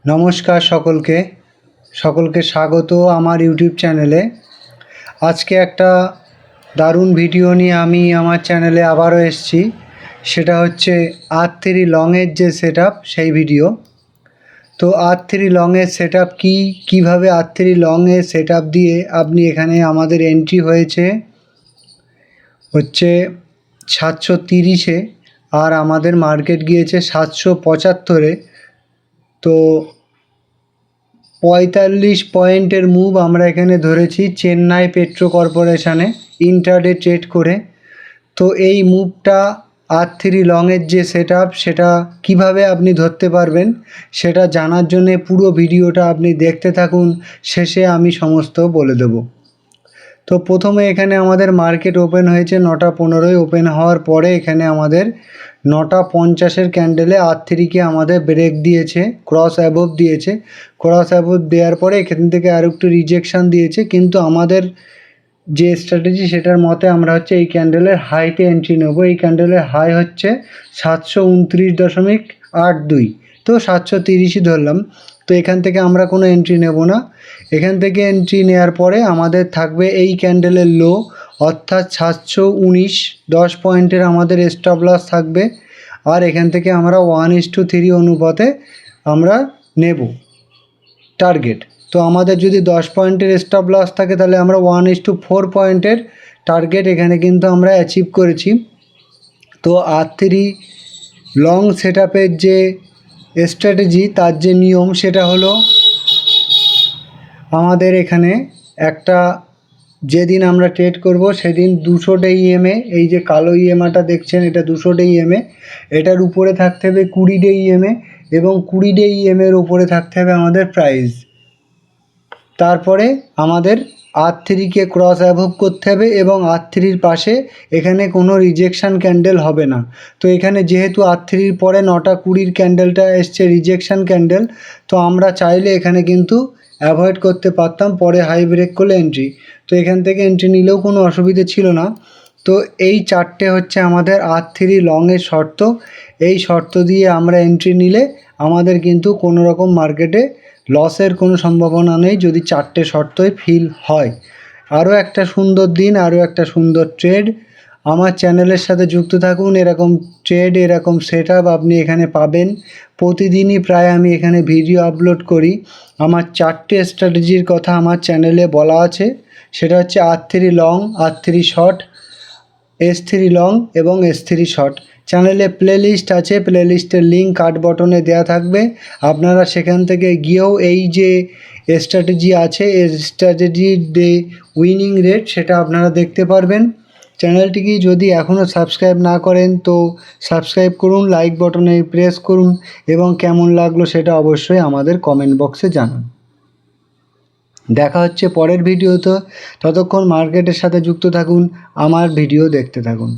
নমস্কার সকলকে স্বাগত আমার ইউটিউব চ্যানেলে। আজকে একটা দারুণ ভিডিও নিয়ে আমি আমার চ্যানেলে আবারও এসেছি। সেটা হচ্ছে R3 লংয়ের যে সেটআপ সেই ভিডিও। তো R3 লংয়ের সেটআপ কীভাবে R3 লংয়ের সেটআপ দিয়ে আপনি এখানে আমাদের এন্ট্রি হয়েছে হচ্ছে 730-এ আর আমাদের মার্কেট গিয়েছে 775-এ। তো 45 পয়েন্টের মুভ আমরা এখানে ধরেছি চেন্নাই পেট্রো কর্পোরেশনে ইন্ট্রাডে ট্রেড করে। তো এই মুভটা R3 লংয়ের যে সেটআপ সেটা কিভাবে আপনি ধরতে পারবেন সেটা জানার জন্য পুরো ভিডিওটা আপনি দেখতে থাকুন, শেষে আমি সমস্ত বলে দেব। তো প্রথমে এখানে আমাদের মার্কেট ওপেন হয়েছে 9টা 15-এ। ওপেন হওয়ার পরে এখানে আমাদের 9টা 50-এর ক্যান্ডেলে R3-কে আমাদের ব্রেক দিয়েছে, ক্রস অ্যাবোভ দিয়েছে। ক্রস অ্যাবোভ দেওয়ার পরে এখান থেকে আর একটু রিজেকশান দিয়েছে, কিন্তু আমাদের যে স্ট্র্যাটেজি সেটার মতে আমরা হচ্ছে এই ক্যান্ডেলের হাইতে এন্ট্রি নেব। এই ক্যান্ডেলের হাই হচ্ছে 729.82, তো 730ই ধরলাম। তো এখান থেকে আমরা কোনো এন্ট্রি নেব না। এখান থেকে এন্ট্রি নেওয়ার পরে আমাদের থাকবে এই ক্যান্ডেলের লো, অর্থাৎ 719, 10 পয়েন্টের আমাদের স্টপ লস থাকবে। আর এখান থেকে আমরা 1:3 অনুপাতে আমরা নেব টার্গেট। তো আমাদের যদি 10 পয়েন্টের স্টপ লস থাকে তাহলে আমরা 1:4 পয়েন্টের টার্গেট এখানে কিন্তু আমরা অ্যাচিভ করেছি। তো R3 লং সেটআপের যে স্ট্র্যাটেজি তার যে নিয়ম সেটা হলো আমাদের এখানে একটা যেদিন আমরা ট্রেড করব সেদিন 200 ইএমএ, এই যে কালো ইএমআটা দেখছেন এটা 200 ইএমএ, এটার উপরে থাকতে হবে 20 ইএমএ এবং 20 ইএমএর উপরে থাকতে হবে আমাদের প্রাইস। তারপরে আমাদের R3-কে ক্রস অ্যাবোভ করতে হবে এবং R3-র পাশে এখানে কোনো রিজেকশান ক্যান্ডেল হবে না। তো এখানে যেহেতু R3-র পরে 9টা 20-র ক্যান্ডেলটা এসছে রিজেকশান ক্যান্ডেল, তো আমরা চাইলে এখানে কিন্তু অ্যাভয়েড করতে পারতাম, পরে হাই ব্রেক করলে এন্ট্রি। তো এখান থেকে এন্ট্রি নিলেও কোনো অসুবিধে ছিল না। তো এই চারটে হচ্ছে আমাদের R3 লংয়ের শর্ত। এই শর্ত দিয়ে আমরা এন্ট্রি নিলে আমাদের কিন্তু কোনো রকম মার্কেটে লসের কোনো সম্ভাবনা নেই যদি চারটে শর্তই ফিল হয়। আরও একটা সুন্দর দিন, আরও একটা সুন্দর ট্রেড। আমার চ্যানেলের সাথে যুক্ত থাকুন। এরকম ট্রেড, এরকম সেটআপ আপনি এখানে পাবেন। প্রতিদিনই প্রায় আমি এখানে ভিডিও আপলোড করি। আমার 4টে স্ট্র্যাটেজির কথা আমার চ্যানেলে বলা আছে। সেটা হচ্ছে R3 long, R3 short, S3 long এবং S3 শর্ট। চ্যানেলে প্লেলিস্ট আছে, প্লেলিস্টের লিঙ্ক কার্ড বটনে দেওয়া থাকবে। আপনারা সেখান থেকে গিয়েও এই যে স্ট্র্যাটেজি আছে এই স্ট্র্যাটেজির যে উইনিং রেট সেটা আপনারা দেখতে পারবেন। চ্যানেলটিকে যদি এখনও সাবস্ক্রাইব না করেন তো সাবস্ক্রাইব করুন, লাইক বটনে প্রেস করুন এবং কেমন লাগলো সেটা অবশ্যই আমাদের কমেন্ট বক্সে জানান। দেখা হচ্ছে পরের ভিডিওতে। ততক্ষণ মার্কেটের সাথে যুক্ত থাকুন, আমার ভিডিও দেখতে থাকুন।